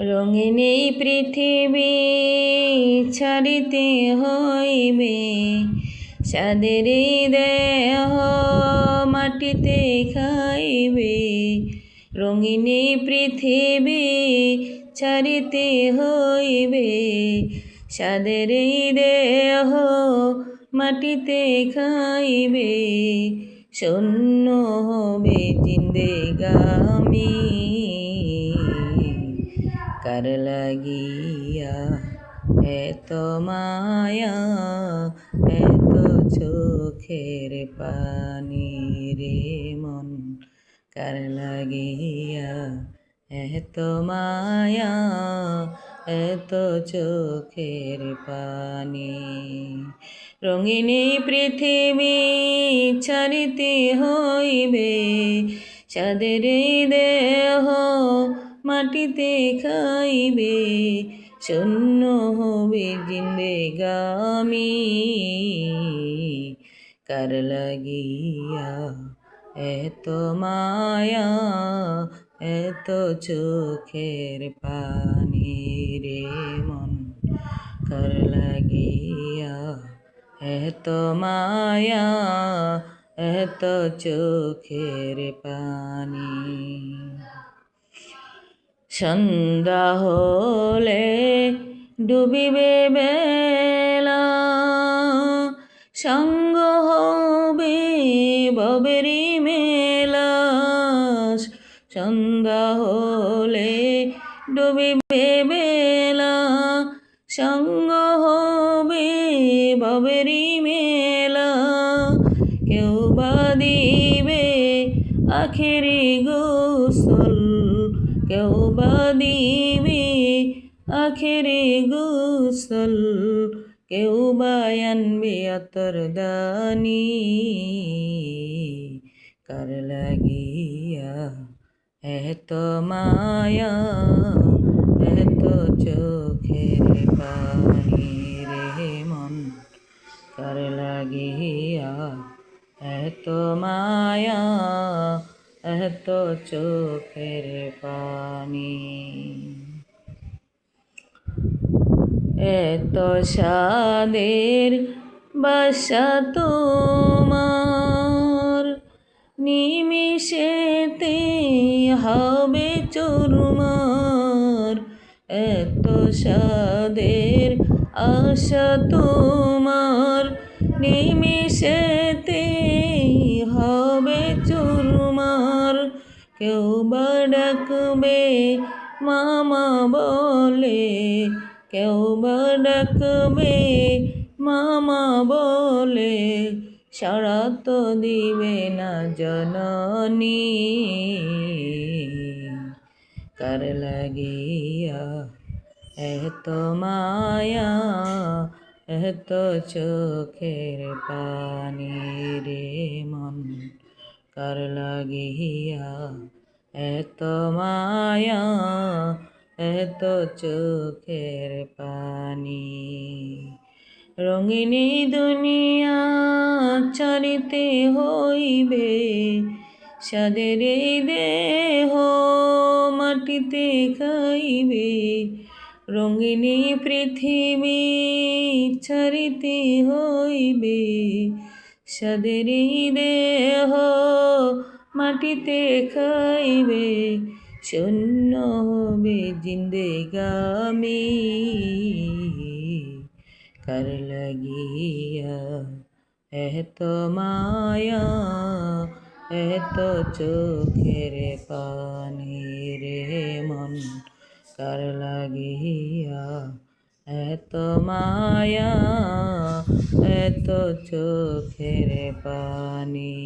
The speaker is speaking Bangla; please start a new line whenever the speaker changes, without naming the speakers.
রঙিন এই পৃথিবী ছাড়িতে হইবে, সাদের এই দেহ মাটিতে খাইবে। রঙিন এই পৃথিবী ছাড়িতে হইবে, সাদের এই দেহ মাটিতে খাইবে। শূন্য হবে জিন্দেগামি, কার লাগিয়া এত মায়া, এত চোখের পানি রে মন। কার লাগিয়া এত মায়া, এত চোখের পানি। রঙিন এই পৃথিবী ছাড়িতে হইবে, সাদের এই দেহ মাটিতে খাইবে। শূন্য হবে জিন্দেগামি, কার লাগিয়া এত মায়া, এত চোখের পানি রে মন। কার লাগিয়া এত মায়া, এত চোখের পানি। সন্ধ্যা হলে ডুবিবে বেলা, সঙ্গ হবে ভবেরই মেলা। সন্ধ্যা হলে ডুবিবে বেলা, সঙ্গ হবে ভবেরই মেলা। কেউ বা দিবে আখেরি গোসল, কেউ বা দিবে আখেরি গোসল। কেউ বা আনবে আতর দানি, কার লাগিয়া এত মায়া, এত চোখের পানি রে মন। কার লাগিয়া এত মায়া, এত চোখের পানি। এত সাদের বাসা তোমার, নিমিষেতে হবে চুরমার। এত সাদের আশা তোমার, নিমিষেতে হবে চুরমার। কেউ বা ডাকবে মামা বলে, কেউ বা ডাকবে মামা বলে। সাড়া তো দিবে না জননী, কার লাগিয়া এত মায়া, এত চোখের পানি রে মন। কার লাগিয়া এত মায়া, এত চোখের পানি। রঙিন এই দুনিয়া ছাড়িতে হইবে, সাদের এই দেহ মাটিতে খাইবে। রঙিন এই পৃথিবী ছাড়িতে হইবে, সাদের এই দেহ মাটিতে খাইবে। শূন্য হবে জিন্দেগামি, কার লাগিয়া এত মায়া, এত চোখের পানি রে মন। কার লাগিয়া এত মায়া, এত চোখের পানি।